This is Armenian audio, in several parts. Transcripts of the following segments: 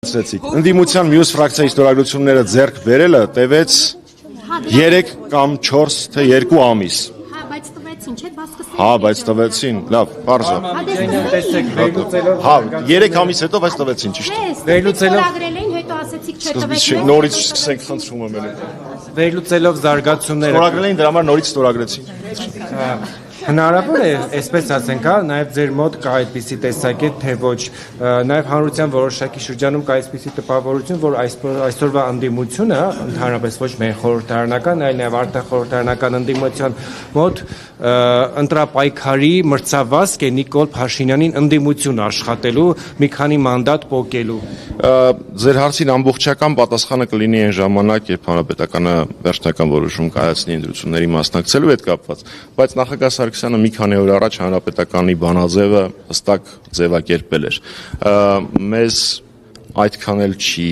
Ընդդիմության մյուս ֆրակցիայի ստորագրությունները ձեռք բերելը տևեց 3 կամ 4 թե 2 ամիս։ Բայց տվեցին, չէ՞, բաց սկսել։ Հա, բայց տվեցին, լավ, բարձր։ Հա, 3 ամիս հետո բայց տվեցին, ճիշտ է։ Ստորագրել էին, հետո ասեցիք չտվեցին։ Նորից սկսենք, խնդրում եմ ելի։ Վերլուծելով զարգացումները Ստորագրել էին, դրա համար նորից ստորագրեցին։ հնարավոր է, այսպես ասենք, հա, նաև ձեր մոտ կա այդպիսի տեսակետ, թե ոչ, նաև հանրության որոշակի շրջանում կա այսպիսի տպավորություն, որ այսօրվա ընդդիմությունը, ընդհանրապես ոչ միայն խորհրդարանական, այլ նաև արտախորհրդարանական ընդդիմության մոտ ընտրապայքարի մրցավազք է Նիկոլ Փաշինյանին ընդդիմություն աշխատելու, մի քանի մանդատ պոկելու։ Ձեր հարցին ամբողջական պատասխանը կլինի այն ժամանակ, երբ հանրապետականը վերջնական որոշում կայացնի ընտրությունների մասնակցելու հետ կապված, բայց նախագահ Սարգսյանը մի քանի օր առաջ հանրապետականի բանաձևը հստակ ձևակերպել էր։ Մեզ այդքան էլ չի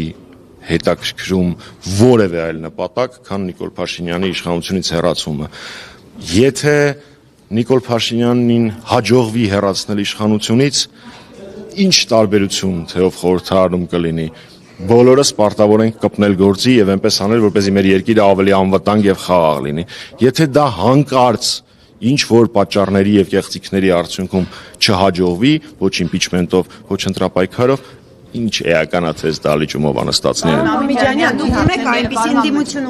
հետաքրքրում որևէ այլ նպատակ, քան Նիկոլ Փաշինյանի իշխանությունից հեռացումը։ Եթե Նիկոլ Փաշինյանին հաջողվի հեռացնել իշխանությունից, ինչ տարբերություն թե ով խորհրդարանում կլինի, բոլորս պարտավոր ենք կպնել գործի եւ այնպես անել, որպեսզի մեր երկիրը ավելի անվտանգ եւ խաղաղ լինի։ Եթե դա հանկարծ ինչ որ պատճառների եւ կեղծիքների արդյունքում չհաջողվի, ոչ իմպիչմենտով, ոչ ընտրապայքարով, ինչ էականացես դալիճումով անստացնել։ Պարոն Ամիջանյան, դուք ունեք այնպիսի ընդդիմություն